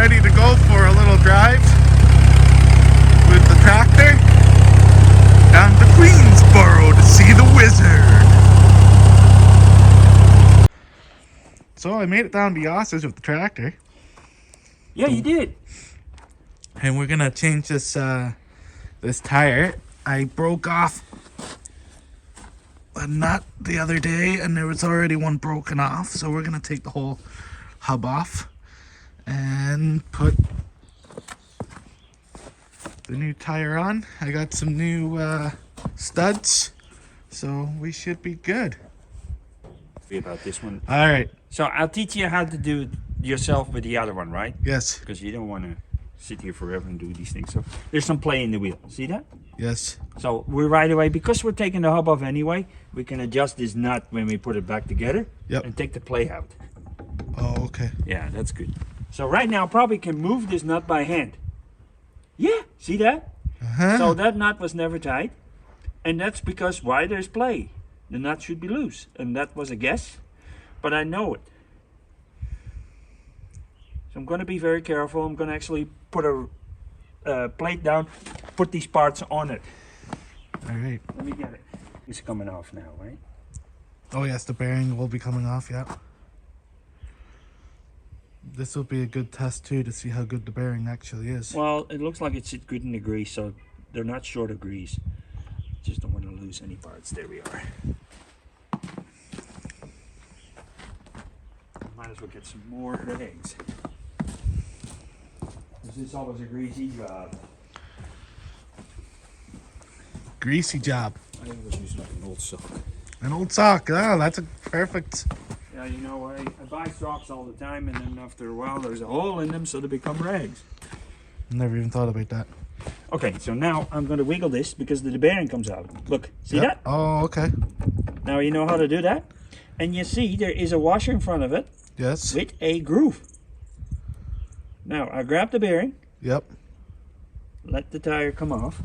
ready to go for a little drive with the tractor down to Queensborough to see the wizard. So I made it down to Yoss's with the tractor. Yeah, you did. And we're gonna change this this tire. I broke off a nut the other day and there was already one broken off, so we're gonna take the whole hub off and put the new tire on. I got some new studs, so we should be good. About this one. All right. So I'll teach you how to do it yourself with the other one, right? Yes. Because you don't want to sit here forever and do these things. So there's some play in the wheel. See that? Yes. So we're right away, because we're taking the hub off anyway, we can adjust this nut when we put it back together. Yep. And take the play out. Oh, okay. Yeah, that's good. So right now, probably can move this nut by hand. Yeah, see that? Uh-huh. So that nut was never tight. And that's because why there's play. The nut should be loose. And that was a guess, but I know it. So I'm going to be very careful. I'm going to actually put a plate down, put these parts on it. All right. Let me get it. It's coming off now, right? Oh yes, the bearing will be coming off. Yeah. This will be a good test too to see how good the bearing actually is. Well, it looks like it's good in the grease, so they're not short of grease. Just don't want to lose any parts. There we are. Might as well get some more eggs. This is always a greasy job. Greasy job. I was using like an old sock. An old sock. Ah, that's a perfect. Yeah, you know, I buy socks all the time, and then after a while there's a hole in them, so they become rags. Never even thought about that. Okay, so now I'm going to wiggle this because the bearing comes out. Look, see that? Oh, okay. Now you know how to do that. And you see there is a washer in front of it. Yes. With a groove. Now I grab the bearing. Yep. Let the tire come off.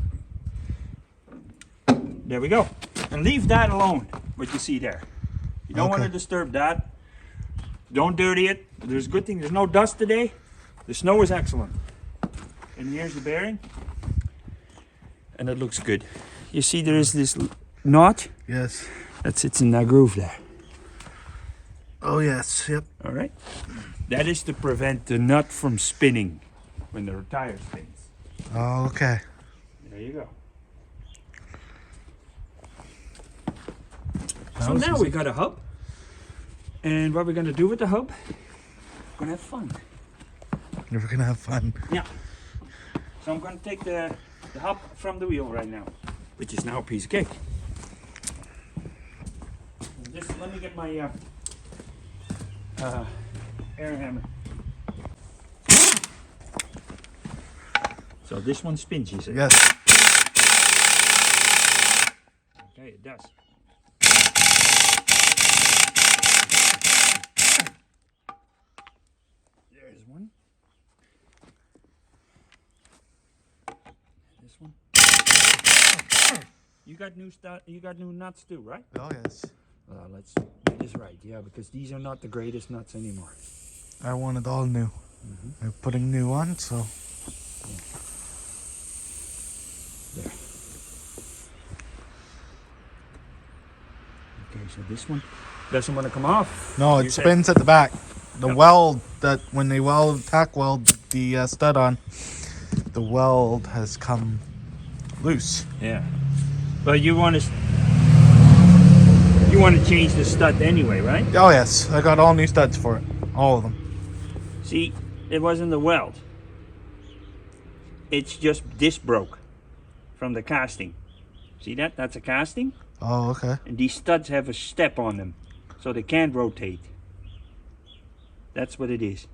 There we go. And leave that alone, what you see there. You don't want to disturb that. Don't dirty it. There's a good thing. There's no dust today. The snow is excellent. And here's the bearing. And it looks good. You see there is this knot? Yes. That sits in that groove there. Oh yes. Yep. All right. That is to prevent the nut from spinning when the tire spins. Oh, okay. There you go. That So was now easy. we got a hub. And what we're going to do with the hub, we're going to have fun. We're gonna have fun. Yeah. So I'm going to take the hub from the wheel right now, which is now a piece of cake. And just let me get my air hammer. So this one spins, you say? Yes. Okay, it does. There's one. This one. You got new stuff. You got new nuts too, right? Oh yes. Let's get this right, yeah, because these are not the greatest nuts anymore. I want it all new. I'm putting new on, so. There. Okay, so this one doesn't want to come off. No, it spins at the back. The weld that when they tack weld the stud on, the weld has come loose. Yeah. But you want to change the stud anyway, right? Oh yes, I got all new studs for it, all of them. See, it wasn't the weld. It's just this broke from the casting. See that? That's a casting. Oh, okay. And these studs have a step on them, so they can't rotate. That's what it is.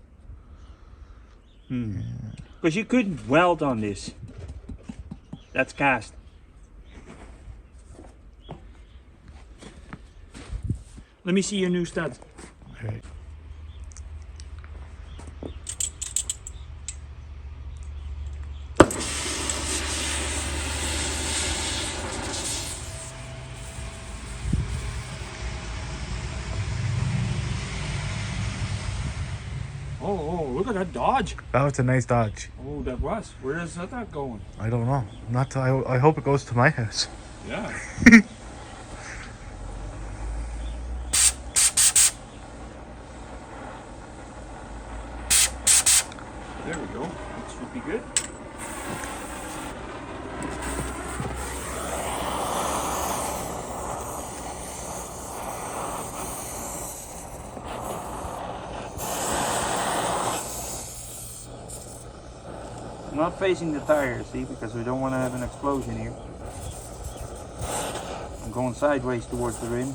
Because you couldn't weld on this. That's cast. Let me see your new studs. All right. Oh, look at that Dodge. That was a nice Dodge. Oh, that was. Where is that going? I don't know. Not. I hope it goes to my house. Yeah. There we go. That should be good. I'm not facing the tire, see, because we don't want to have an explosion here. I'm going sideways towards the rim.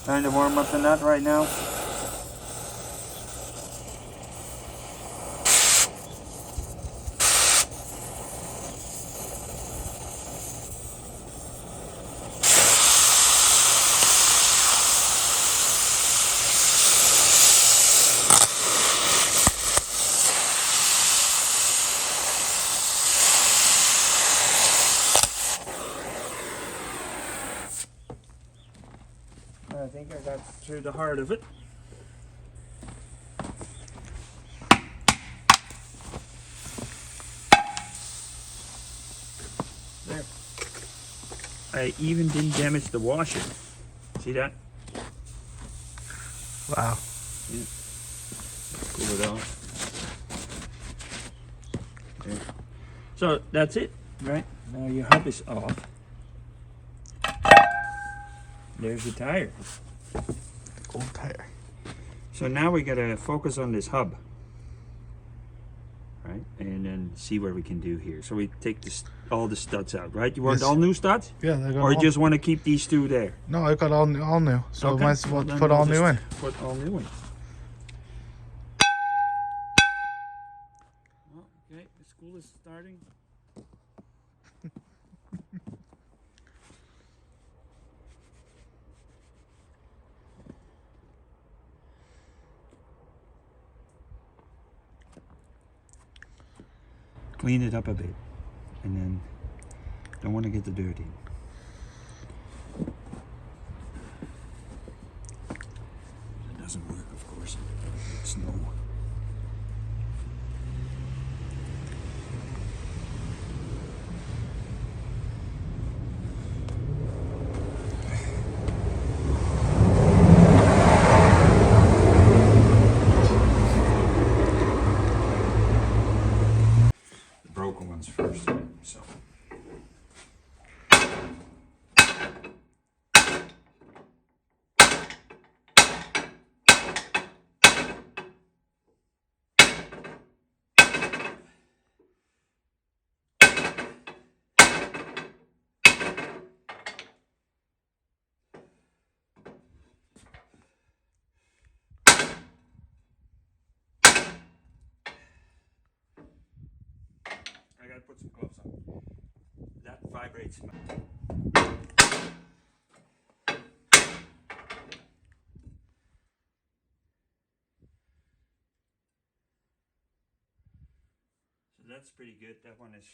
Trying to warm up the nut right now. I think I got through the heart of it. There. I even didn't damage the washer. See that? Wow. Yeah. Cool it off. Okay. So that's it, right? Now your hub is off. There's the tire. Old tire. So now we gotta focus on this hub, right? And then see what we can do here. So we take this, all the studs out, right? You want Yes. all new studs? Yeah, they're Or you all, just want to keep these two there? No, I got all new. So Okay. might as well then put we'll all new in. just Put all new in. Well, okay, the school is starting. Clean it up a bit, and then don't want to get the dirt in. It doesn't work, of course. Snow. Broken ones first, right? So. I gotta put some gloves on. That vibrates. So that's pretty good. That one is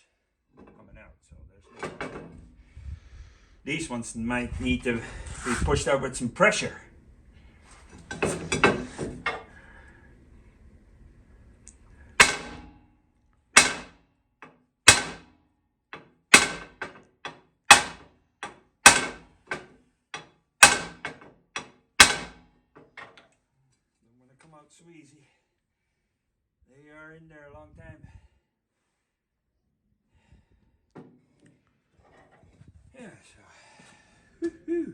coming out. So there's no. These ones might need to be pushed out with some pressure. Come out so easy. They are in there a long time. Yeah, so. Woo-hoo.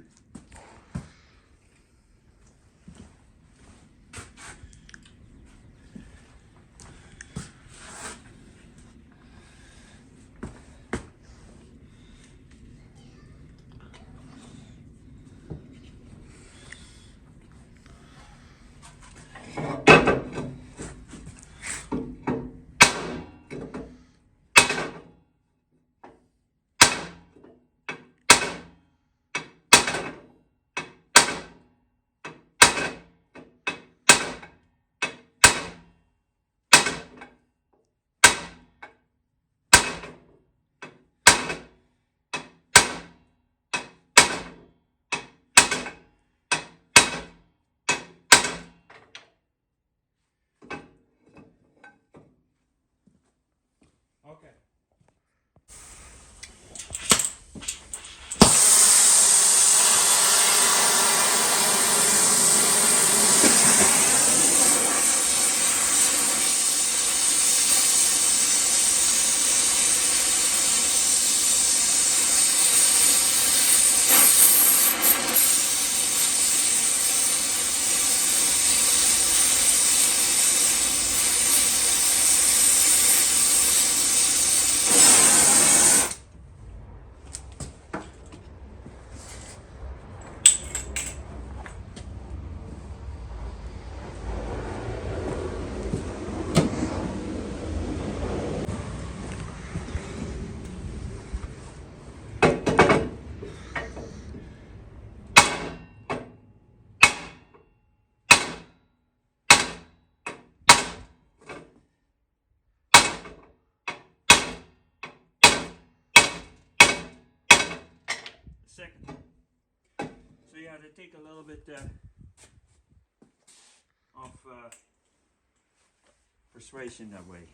Okay. Second. So you have to take a little bit of persuasion that way.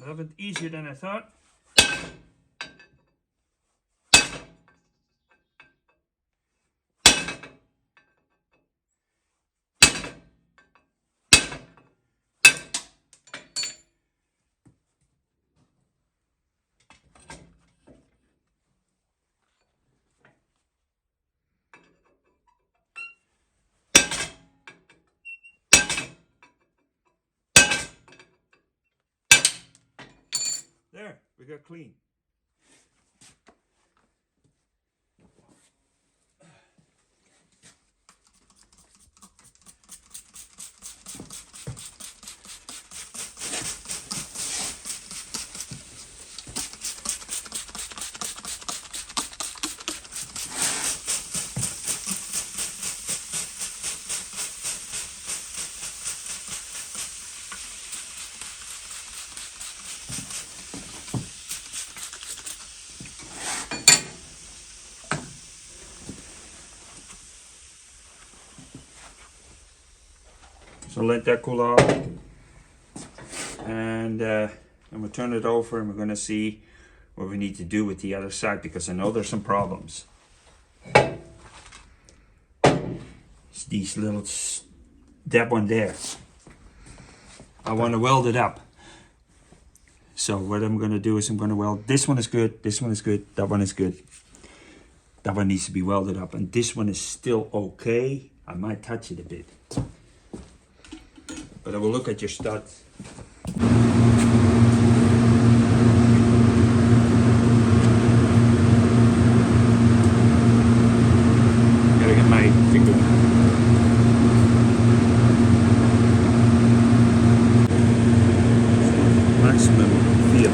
a little bit easier than I thought. There, we got clean. So let that cool off, and we'll turn it over, and we're going to see what we need to do with the other side, because I know there's some problems. It's these little, that one there. I want to weld it up. So what I'm going to do is I'm going to weld, this one is good, this one is good, that one is good. That one needs to be welded up, and this one is still okay. I might touch it a bit. But I will look at your studs. Gotta get my finger. Maximum feel.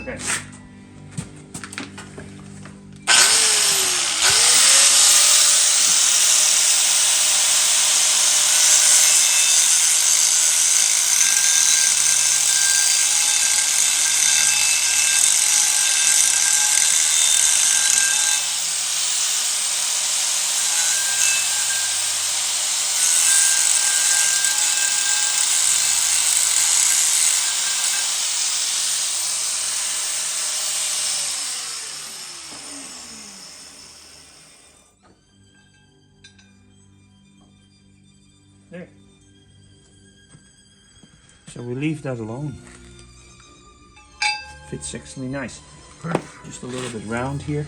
Okay. There. So we leave that alone. Fits actually nice. Just a little bit round here.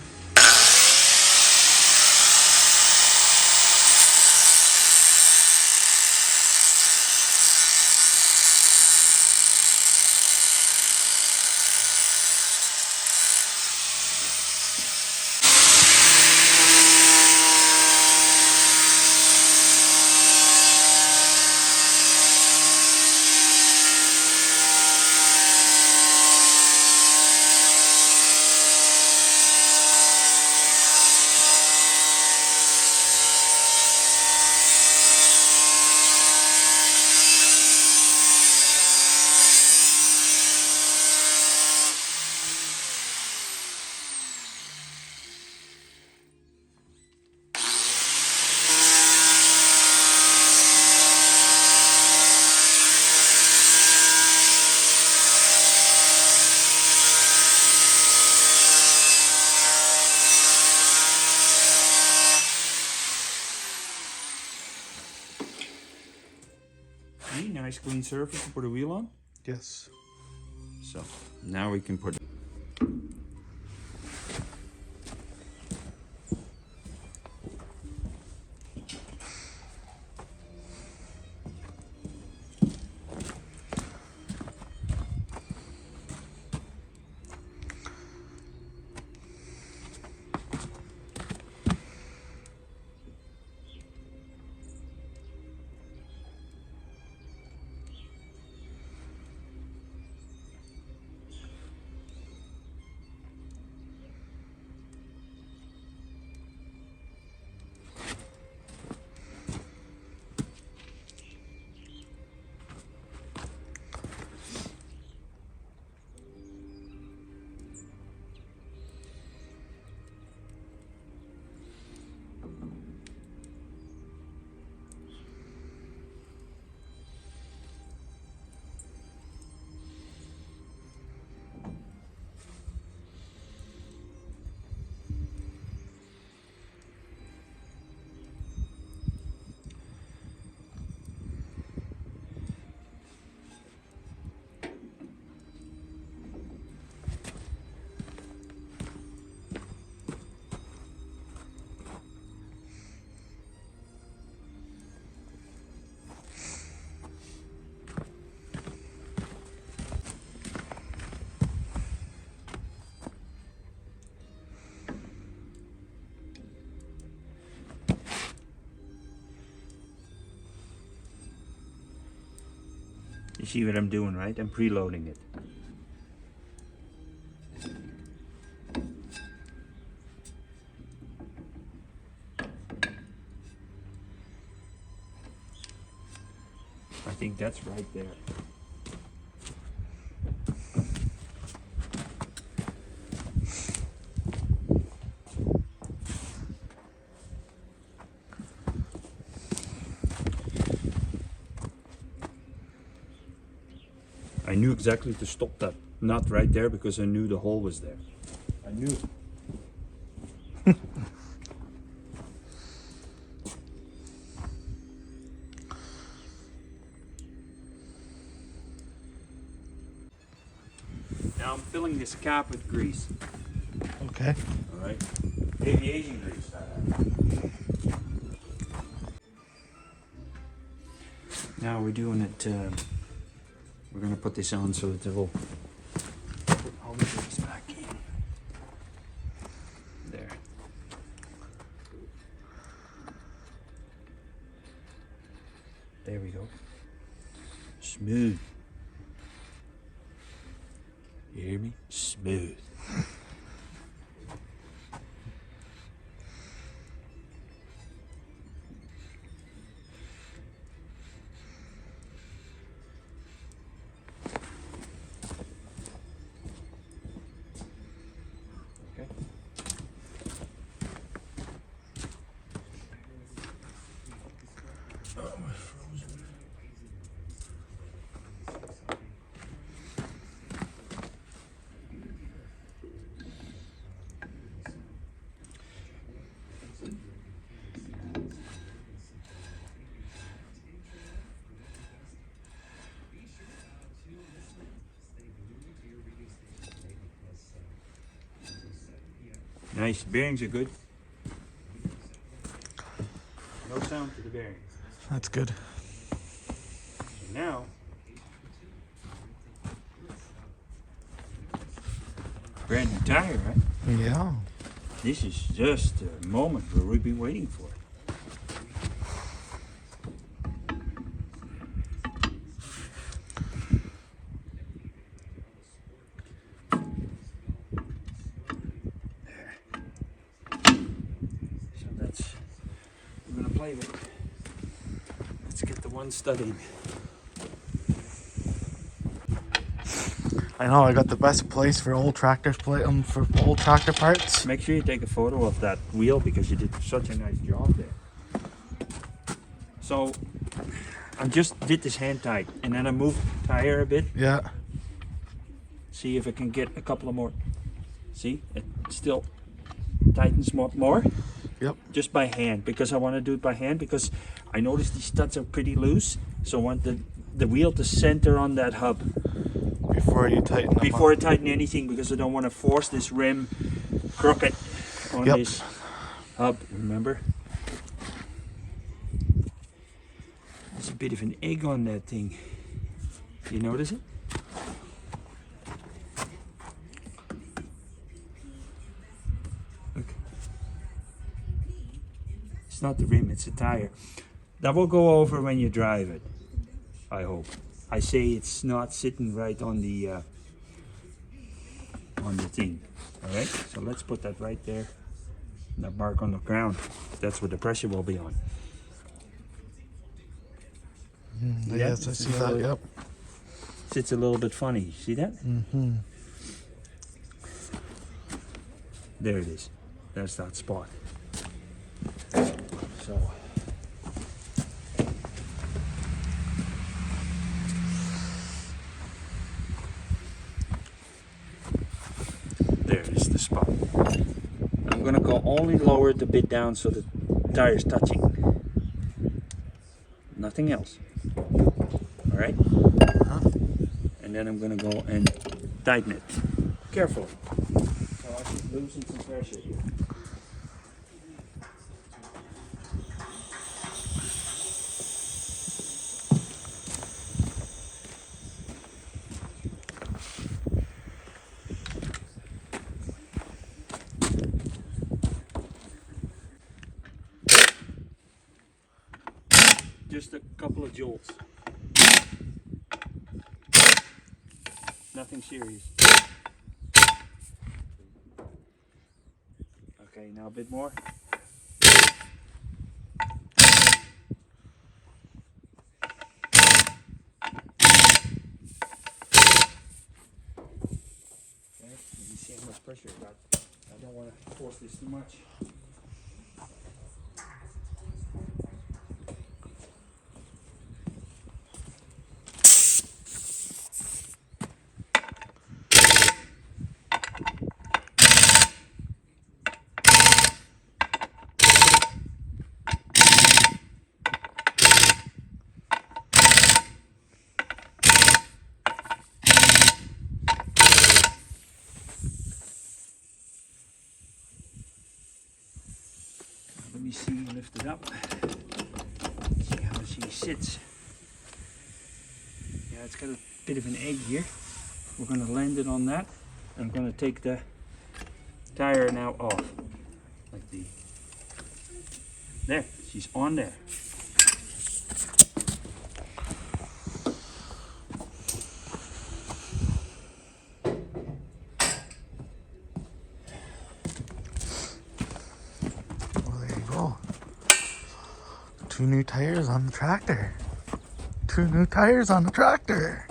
nice clean surface to put a wheel on. Yes. So now we can put. You see what I'm doing, right? I'm preloading it. I think that's right there. I knew exactly to stop that nut right there because I knew the hole was there. I knew. Now I'm filling this cap with grease. Okay. All right. Aviation grease. Now we're doing it. We're gonna put this on so that it will put all the grease back in. There. There we go. Smooth. You hear me? Smooth. Okay. Oh, we're frozen. Nice, bearings are good. No sound to the bearings. That's good. So now, brand new tire, right? Yeah. This is just a moment where we've been waiting for. So that's, we're gonna play with it. Let's get the one stud in. I know I got the best place for old tractors for old tractor parts. Make sure you take a photo of that wheel because you did such a nice job there. So I just did this hand tight and then I moved the tire a bit. Yeah. See if I can get a couple of more. See, it still tightens more. Yep. Just by hand, because I want to do it by hand because I noticed these studs are pretty loose. So I want the wheel to center on that hub Before you tighten them before I up. tighten anything, because I don't want to force this rim crooked on Yep. this hub, remember? There's a bit of an egg on that thing. You notice it? Look. It's not the rim, it's the tire. That will go over when you drive it, I hope. I say it's not sitting right on the thing. All right, so let's put that right there. That mark on the ground. That's where the pressure will be on. Yeah, Yes, I it's see a that. little- Yep. Sits a little bit funny. See that? Mm-hmm. There it is. That's that spot. So. There is the spot. I'm gonna go only lower it a bit down so the tire's touching. Nothing else. All right? And then I'm gonna go and tighten it. Carefully. So I can loosen some pressure here. Just a couple of jolts. Nothing serious. Okay, now a bit more. Okay, you see how much pressure I got. I don't want to force this too much. Let me see, lift it up. See how she sits. Yeah, it's got a bit of an egg here. We're going to land it on that. I'm going to take the tire now off. Like the. There, she's on there. Well, there you go. 2 new tires on the tractor. 2 new tires on the tractor.